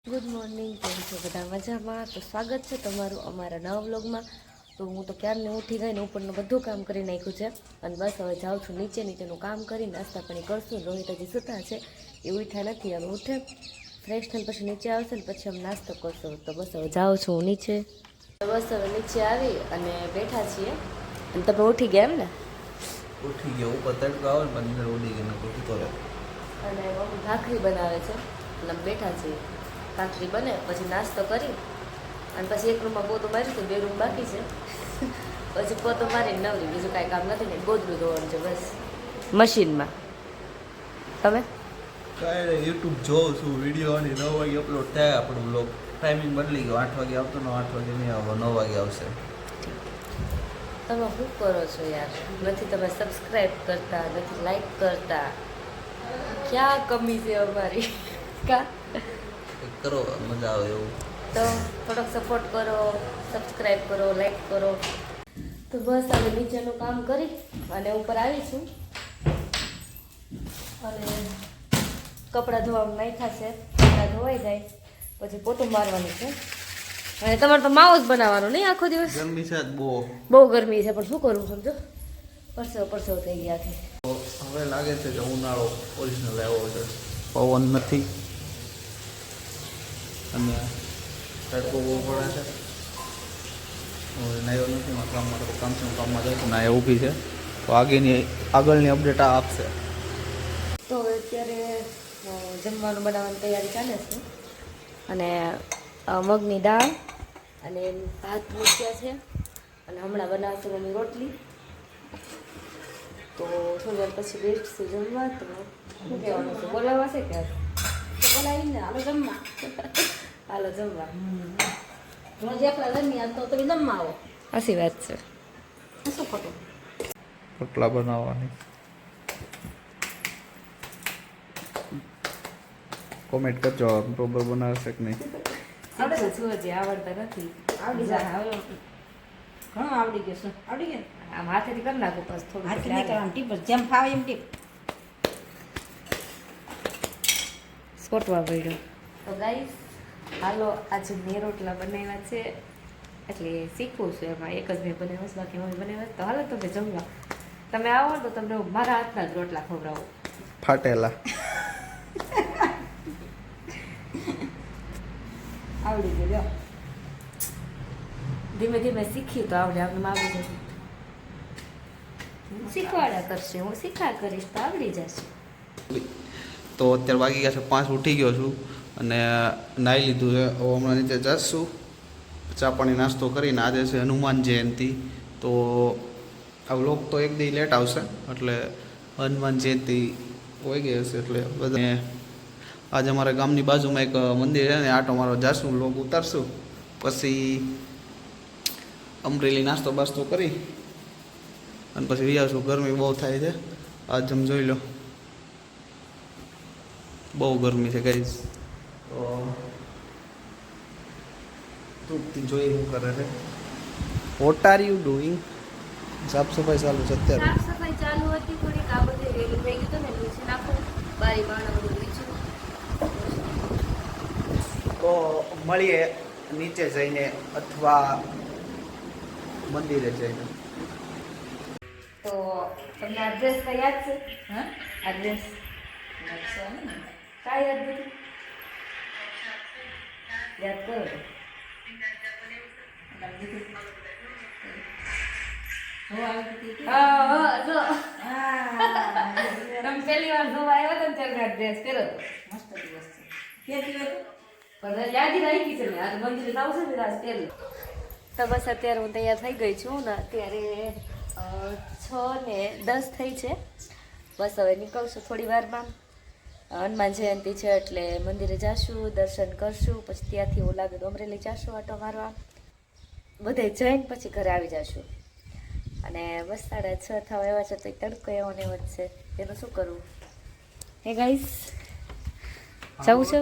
Good morning, કેમ છો બધા મજામાં? તો સ્વાગત છે તમારું અમારા નવા વ્લોગમાં. તો હું તો ક્યારની ઉઠી ગઈ ને ઉપરનું બધું કામ કરી નાખ્યું છે અને બસ હવે જાઉં છું નીચેનું કામ કરી નાસ્તા પાણી કરશું. રોહિત હજી સૂતા છે, એ ઉઠ્યા નથી. હવે ઉઠે ફ્રેશ થઈને પછી નીચે આવશે ને પછી અમે નાસ્તો કરશું. તો બસ હવે જાઉં છું હું નીચે. બસ હવે નીચે આવી અને બેઠા છીએ. અને તમે ઉઠી ગયા એમ ને? ઉઠી ગયો, ઉપર તડકો આવે ને અંદર ઉડી ગયો ઉઠી તો અને મમ્મી ભાખરી બનાવે છે એટલે અમે બેઠા છીએ. ભાખરી બને પછી નાસ્તો કરી અને પછી એક રૂમમાં પોતું માર્યું હતું, 2 રૂમ બાકી છે. પછી પોતું મારીને નવરી, બીજું કાંઈ કામ નથી ને. ગોદડું ધોવાનું છે બસ મશીનમાં. તમે? કાંઈ નહીં, યુટ્યુબ જોઉં છું વિડીયો અને 9 વાગે અપલોડ થાય આપણો બ્લોગ. ટાઈમિંગ બદલી ગયો, 8 વાગે આવતો ને 8 વાગે નહીં આવવો, 9 વાગે આવશે. તમે શું કરો છો યાર? નથી તમે સબસ્ક્રાઈબ કરતા, નથી લાઈક કરતા. ક્યાં કમી છે અમારી? કા કરો, મજા આવે એવું. તો થોડોક સપોર્ટ કરો, સબસ્ક્રાઈબ કરો, લાઈક કરો. તો બસ હવે નીચેનું કામ કરી અને ઉપર આવી છું અને કપડાં ધોવામાં નાખ્યા છે. કપડાં ધોવાઈ જાય પછી પોતું મારવાનું છે. અને તમારે તો માવો જ બનાવવાનો નહીં આખો દિવસ? ગરમી છે બહુ ગરમી છે, પણ શું કરવું સમજો, પરસેવો થઈ ગયા છે. હવે લાગે છે કે ઉનાળો ઓરિજિનલ આવ્યો છે. પવન નથી અને તડકો બહુ પડે છે. હવે નાયો નથી, મારા કામ છે, હું કામમાં જાઉં છું. નાયા ઊભી છે, તો આગળની અપડેટ આ આપશે. તો અત્યારે જમવાનું બનાવવાની તૈયારી ચાલે છે અને મગની દાળ અને ભાત મૂક્યા છે અને હમણાં બનાવશે મમ્મી રોટલી. તો થોડી વાર પછી બેસશું જમવા. તો શું કહેવાનું છે? બોલાવવા છે કે બોલાવીને હાલો જમવા? હાલો જમવા. રોજ એકલા જમી તો તમે જમવા આવો. સાચી વાત છે. શું ખોટું? રોટલા બનાવવાની કોમેન્ટ કરજો, બરોબર બનાવશે કે નહીં. આવડે છે હજી, આવડતા નથી. આવડી જાય, ઘણું આવડી ગયું છે. આવડી ગયું આમ હાથેથી કરી નાખું બસ. થોડું હાથે નહીં કરવાનું, ટીપ જેમ ફાવે એમ ટીપ. સ્પોટવા પડ્યો. તો ગાઈસ હાલો, આજે મેં રોટલા બનાવ્યા છે એટલે શીખવું છું. એમાં એક જ મેં બનાવ્યું છે, બાકી મમ્મી બનાવ્યા. તો હાલો તમે જમવા. તમે આવો તો તમને મારા હાથના જ રોટલા ખવડાવો. ફાટેલા આવડી ગયું. ધીમે ધીમે શીખી તો આવડે. આપણે આવડી જશે. શીખવાડ્યા કરશે, હું શીખા કરીશ તો આવડી જશે. તો અત્યારે વાગી ગયા છે 5. ઉઠી ગયો છું અને નાહી લીધું છે. હવે હમણાં નીચે જઈશું, ચા પાણી નાસ્તો કરીને. આજે છે હનુમાન જયંતિ, તો આ વ્લોગ તો એક દી લેટ આવશે, એટલે હનુમાન જયંતિ હોઈ ગઈ હશે. એટલે બધા આજે અમારા ગામની બાજુમાં એક મંદિર છે ને, આટો મારો જાશું, વ્લોગ ઉતારશું. પછી અમરેલી નાસ્તો બાસ્તો કરી અને પછી વિયાશું. ગરમી બહુ થાય છે આજ, જમ જોઈ લો, બહુ ગરમી છે ગાઈસ. તો તું જોઈ શું કરે છે? What are you doing? સાફ સફાઈ ચાલુ છે અત્યારે. સાફ સફાઈ ચાલુ હતી થોડીક. આ બધું રેલું થઈ ગયું હતું ને, નીચે નાખો બારી બારણા બધું નીચે. તો મળીએ નીચે જઈને અથવા મંદિરે જઈને. તો તમને એડ્રેસ કઈ યાદ છે? હા, એડ્રેસ કાંઈ યાદ નથી? યાદ કરો. તમે પહેલી વાર જોવા આવ્યા હતા ને ત્યારે ડ્રેસ પહેરો હતો. મસ્ત દિવસ છે. પણ યાદી રાખી છે ને, આ મંદિરે આવશે ને આજ પહેલો. તો બસ અત્યારે હું તૈયાર થઈ ગઈ છું ને. અત્યારે 6:10 થઈ છે. બસ હવે નીકળશું થોડી વારમાં. હનુમાન જયંતિ છે એટલે મંદિરે જઈશું, દર્શન કરશું. પછી ત્યાંથી એવું લાગે તો અમરેલી જઈશું આટો મારવા. બધે જઈને પછી ઘરે આવી જઈશું. અને બસ 6:30 થવા એવા છે તો તડકો એવો ને એવો જ છે. એનું શું કરવું? હે ગાઈસ, જવું છે?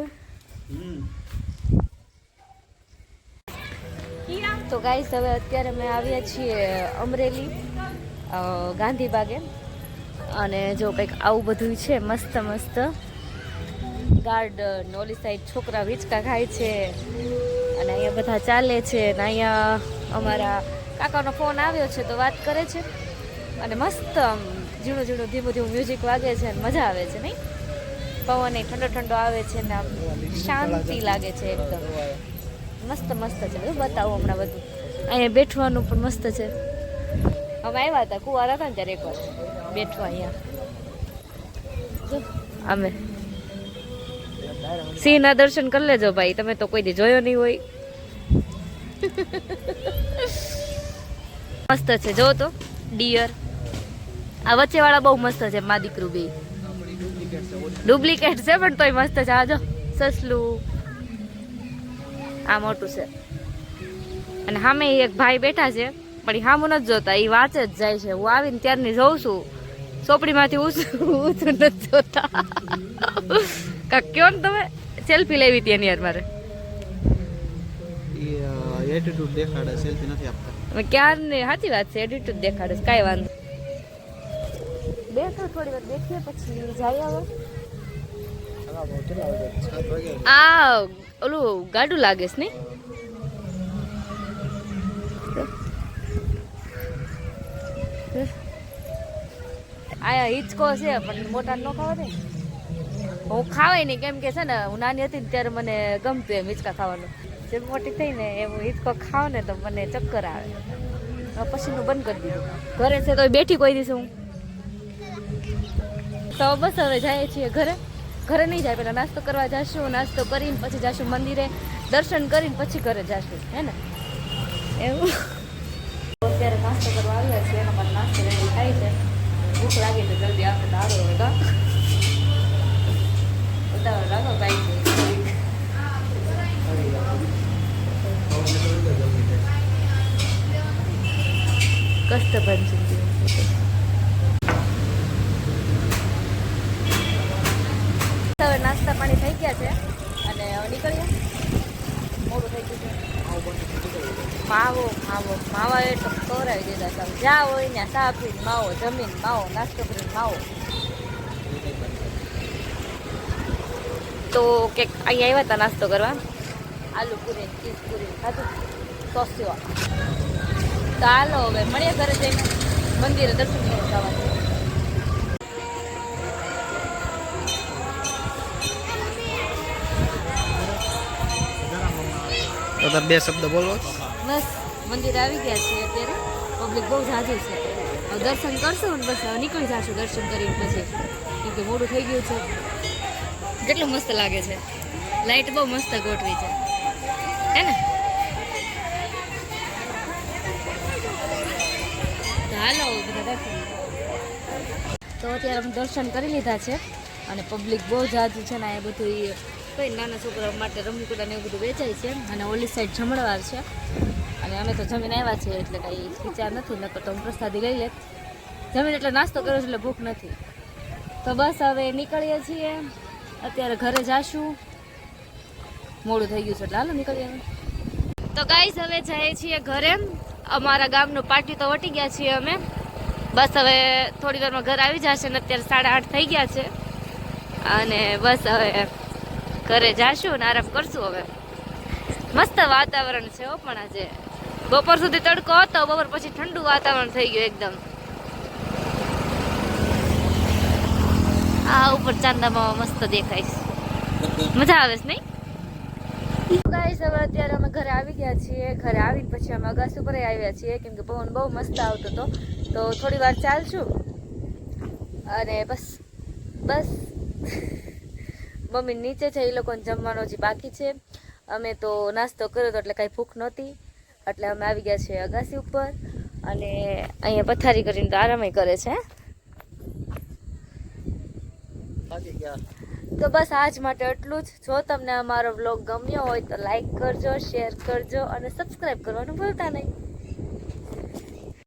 તો ગાઈસ હવે અત્યારે અમે આવ્યા છીએ અમરેલી ગાંધીબાગે. અને જો કંઈક આવું બધું છે મસ્ત મસ્ત. ગાર્ડન, ઓલી સાઈડ છોકરા હિંચકા ખાય છે અને અહીંયા બધા ચાલે છે અને અહીંયા અમારા કાકાનો ફોન આવ્યો છે તો વાત કરે છે અને મસ્ત આમ ઝીણું ઝીણું ધીમું ધીમું મ્યુઝિક વાગે છે અને મજા આવે છે નહીં? પવન એ ઠંડો ઠંડો આવે છે ને આમ શાંતિ લાગે છે એકદમ મસ્ત મસ્ત છે. બધું બતાવું હમણાં બધું. અહીંયા બેઠવાનું પણ મસ્ત છે. અમે આવ્યા હતા કુંવારા હતા ને ત્યારે એકવાર બેઠવા અહીંયા. જો અમે સિંહના દર્શન કરી લેજો ભાઈ, તમે તો કોઈ દી જોયો નહીં હોય. મસ્ત છે જો તો ડિયર. આ વચ્ચે વાળા બહુ મસ્ત છે, મા દીકરું બે ડુપ્લિકેટ છે પણ તોય મસ્ત છે. આ જો સસલું આ મોટું છે અને સામે એક ભાઈ બેઠા છે પણ એ સામું નથી જોતા, એ વાંચે જ જાય છે. હું આવીને ત્યારની જોઉં છું, ચોપડીમાંથી ઊંચું નથી જોતા. કાક કયો ને તમે સેલ્ફી લેવી હતી એની યાર મારે. એટીટ્યુડ દેખાડે, સેલ્ફી નથી આપતા. અમે ક્યાં ને સાચી વાત છે, એટીટ્યુડ દેખાડે છે. કાંઈ વાંધો બેઠો થોડી વાર બેઠીએ પછી જાય. હવે આ ઓલું ગાડું લાગે છે ને આયા હિંચકો છે પણ મોટા ન ખાવા દે. હું ખાવાય નહીં કેમ કે છે ને હું નાની હતી ને ત્યારે મને ગમતું એમ હિંચકા ખાવાનું. જેમ મોટી થઈ ને એમ હિંચકો ખાવ ને તો મને ચક્કર આવે. પછીનું બંધ કરી દીધું. ઘરે છે તો બેઠી કોઈ દિવસ હું તો બસ હવે જાય છીએ ઘરે. ઘરે નહીં જાય, પેલા નાસ્તો કરવા જશું, નાસ્તો કરીને પછી જશું મંદિરે, દર્શન કરીને પછી ઘરે જશું, હે ને એવું. અત્યારે નાસ્તો કરવા આવ્યા છીએ, એના માટે નાસ્તો રેડી થાય છે. ભૂખ લાગી તો જલ્દી આપણે તો આવ્યો હોય ઉતાવળ રાખો ભાઈ. કષ્ટભંજન હવે નાસ્તા પાણી થઈ ગયા છે અને હવે નીકળીએ. મોડું થઈ ગયું છે. માવા એટલે ખવડાવી દીધા છે. જ્યાં હોય ત્યાં ચા પીને માવો, જમીન માવો, નાસ્તો કરીને માવો. તો કંઈક અહીંયા આવ્યા હતા નાસ્તો કરવા, આલુ પૂરી ચીઝ પૂરી ખાધું સોસ્યો. તો હાલો હવે મળીએ ઘરે જઈને, મંદિરે દર્શન કરવા જવાનું. તો તાર બે શબ્દ બોલો. બસ મંદિરે આવી ગયા છીએ અત્યારે, પબ્લિક બહુ જાજુ છે. હવે દર્શન કરશું ને બસ હવે નીકળી જશું દર્શન કરીને પછી, કેમ કે મોડું થઈ ગયું છે. કેટલું મસ્ત લાગે છે, લાઈટ બહુ મસ્ત ગોઠવી છે, હે ને? હાલો બધા દર્શન. તો અત્યારે અમે દર્શન કરી લીધા છે અને પબ્લિક બહુ જાજુ છે ને. એ બધું કઈ નાના છોકરાઓ માટે રમકડા ને એવું બધું વેચાય છે અને ઓલી સાઈડ જમણવાર છે અને અમે તો જમીન આવ્યા છીએ એટલે કંઈ વિચાર નથી, નકર તો હું પ્રસાદી લઈ લે. જમીન એટલે નાસ્તો કર્યો છે એટલે ભૂખ નથી. તો બસ હવે નીકળીએ છીએ, અત્યારે ઘરે જાશું. મોડું થઈ ગયું છે એટલે હાલો નીકળીએ. તો ગાઈસ હવે જઈએ છીએ ઘરે. અમારા ગામનું પાટિયું તો વટી ગયા છીએ અમે. બસ હવે થોડી વારમાં ઘર આવી જશે ને અત્યારે 8:30 થઈ ગયા છે અને બસ હવે ઘરે જાશું ને આરામ કરશું. હવે મસ્ત વાતાવરણ છે પણ આજે બપોર સુધી તડકો હતો, બપોર પછી ઠંડુ વાતાવરણ થઈ ગયું એકદમ. આ ઉપર ચાંદામાં મસ્ત દેખાય છે, મજા આવે છે નહીં? ગાઈસ હવે અત્યારે અમે ઘરે આવી ગયા છીએ. ઘરે આવીને પછી અમે અગાસી ઉપર આવ્યા છીએ કેમ કે પવન બહુ મસ્ત આવતો હતો. તો થોડી વાર ચાલશું અને બસ મમ્મી નીચે છે, એ લોકોને જમવાનો હજી બાકી છે. અમે તો નાસ્તો કર્યો હતો એટલે કાંઈ ભૂખ નહોતી એટલે અમે આવી ગયા છીએ અગાસી ઉપર અને અહીંયા પથારી કરીને તો આરામ કરે છે. તો બસ આજ માટે એટલું જ. જો તમને અમારો વ્લોગ ગમ્યો હોય તો લાઈક કરજો, શેર કરજો અને સબસ્ક્રાઈબ કરવાનું ભૂલતા નહીં.